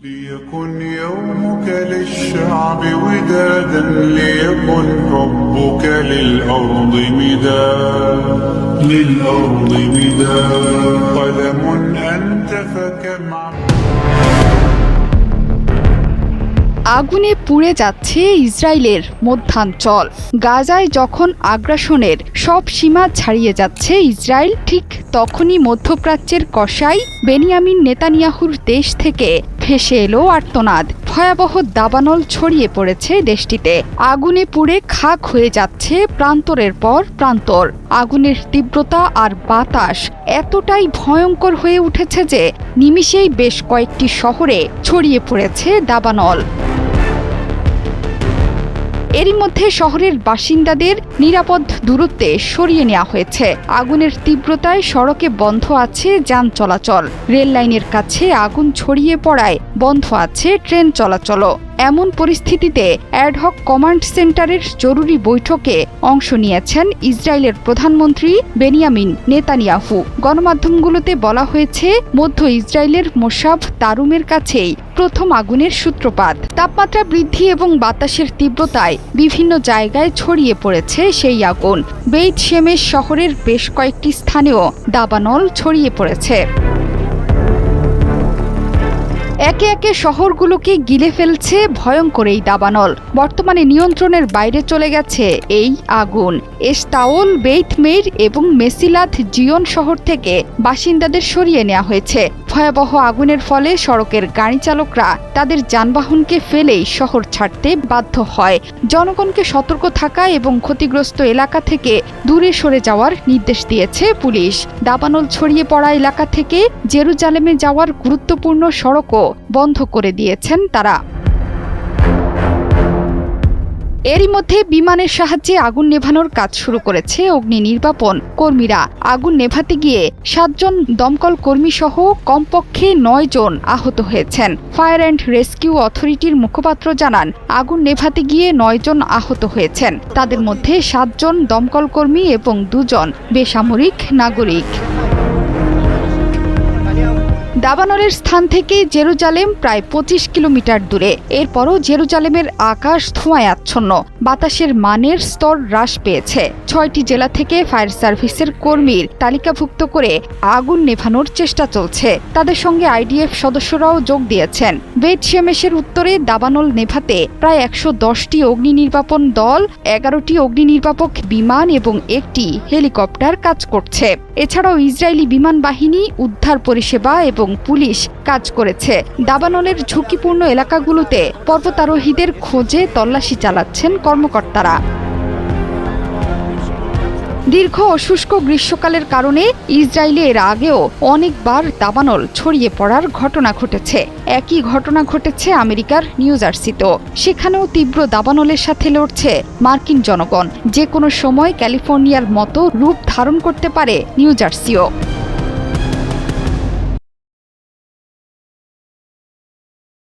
ليكن يومك للشعب ودادا ليكن حبك للأرض مداد قلم أنت فكم আগুনে পুড়ে যাচ্ছে ইসরায়েলের মধ্যাঞ্চল। গাজায় যখন আগ্রাসনের সব সীমা ছাড়িয়ে যাচ্ছে ইসরায়েল, ঠিক তখনই মধ্যপ্রাচ্যের কসাই বেনিয়ামিন নেতানিয়াহুর দেশ থেকে ভেসে এলো আর্তনাদ। ভয়াবহ দাবানল ছড়িয়ে পড়েছে দেশটিতে। আগুনে পুড়ে খাক হয়ে যাচ্ছে প্রান্তরের পর প্রান্তর। আগুনের তীব্রতা আর বাতাস এতটাই ভয়ঙ্কর হয়ে উঠেছে যে নিমিষেই বেশ কয়েকটি শহরে ছড়িয়ে পড়েছে দাবানল। এরই মধ্যে শহরের বাসিন্দাদের নিরাপদ দূরত্বে সরিয়ে নেওয়া হয়েছে। আগুনের তীব্রতায় সড়কে বন্ধ আছে যান চলাচল। রেল লাইনের কাছে আগুন ছড়িয়ে পড়ায় বন্ধ আছে ট্রেন চলাচলও। এমন পরিস্থিতিতে অ্যাডহক কমান্ড সেন্টারের জরুরি বৈঠকে অংশ নিয়েছেন ইসরায়েলের প্রধানমন্ত্রী বেনিয়ামিন নেতানিয়াহু। গণমাধ্যমগুলোতে বলা হয়েছে, মধ্য ইসরায়েলের মোসাব তারুমের কাছেই প্রথম আগুনের সূত্রপাত। তাপমাত্রা বৃদ্ধি এবং বাতাসের তীব্রতায় বিভিন্ন জায়গায় ছড়িয়ে পড়েছে সেই আগুন। বেইত শেমেশ শহরের বেশ কয়েকটি স্থানেও দাবানল ছড়িয়ে পড়েছে। একে একে শহরগুলোকে গিলে ফেলছে ভয়ঙ্কর এই দাবানল। বর্তমানে নিয়ন্ত্রণের বাইরে চলে গেছে এই আগুন। এস্তাওল, বেইত মেইর এবং মেসিলাত জিয়ন শহর থেকে বাসিন্দাদের সরিয়ে নেওয়া হয়েছে। ভয়াবহ আগুনের ফলে সড়কের গাড়ি চালকরা তাদের যানবাহনকে ফেলেই শহর ছাড়তে বাধ্য হয়। জনগণকে সতর্ক থাকা এবং ক্ষতিগ্রস্ত এলাকা থেকে দূরে সরে যাওয়ার নির্দেশ দিয়েছে পুলিশ। দাবানল ছড়িয়ে পড়া এলাকা থেকে জেরুজালেমে যাওয়ার গুরুত্বপূর্ণ সড়কও বন্ধ করে দিয়েছেন তারা। এরই মধ্যে বিমানের সাহায্যে আগুন নেভানোর কাজ শুরু করেছে অগ্নি নির্বাপন কর্মীরা। আগুন নেভাতে গিয়ে 7 জন দমকল কর্মী সহ কমপক্ষে 9 জন আহত হয়েছেন। ফায়ার অ্যান্ড রেস্কিউ অথরিটির মুখপাত্র জানান, আগুন নেভাতে গিয়ে 9 জন আহত হয়েছেন। তাদের মধ্যে 7 জন দমকল কর্মী এবং 2 জন বেসামরিক নাগরিক। দাবানলের স্থান থেকে জেরুজালেম প্রায় 25 কিলোমিটার দূরে। এরপরও জেরুজালেমের আকাশ ধোঁয়ায় আচ্ছন্ন। বাতাসের মানের স্তর হ্রাস পেয়েছে। 6টি জেলা থেকে ফায়ার সার্ভিসের কর্মীর তালিকাভুক্ত করে আগুন নেভানোর চেষ্টা চলছে। তাদের সঙ্গে আইডিএফ সদস্যরাও যোগ দিয়েছেন। বেইত শেমেশের উত্তরে দাবানল নেভাতে প্রায় 110টি অগ্নি নির্বাপন দল, 11টি অগ্নি নির্বাপক বিমান এবং 1টি হেলিকপ্টার কাজ করছে। এছাড়াও ইসরায়েলি বিমান বাহিনী, উদ্ধার পরিষেবা এবং পুলিশ কাজ করেছে। দাবানলের ঝুঁকিপূর্ণ এলাকাগুলোতে পর্বতারোহীদের খোঁজে তল্লাশি চালাচ্ছেন কর্মকর্তারা। দীর্ঘ ও শুষ্ক গ্রীষ্মকালের কারণে ইসরায়েলে এর আগেও অনেকবার দাবানল ছড়িয়ে পড়ার ঘটনা ঘটেছে। একই ঘটনা ঘটেছে আমেরিকার নিউ জার্সিতেও। সেখানেও তীব্র দাবানলের সাথে লড়ছে মার্কিন জনগণ। যে কোনো সময় ক্যালিফোর্নিয়ার মতো রূপ ধারণ করতে পারে নিউ জার্সিও।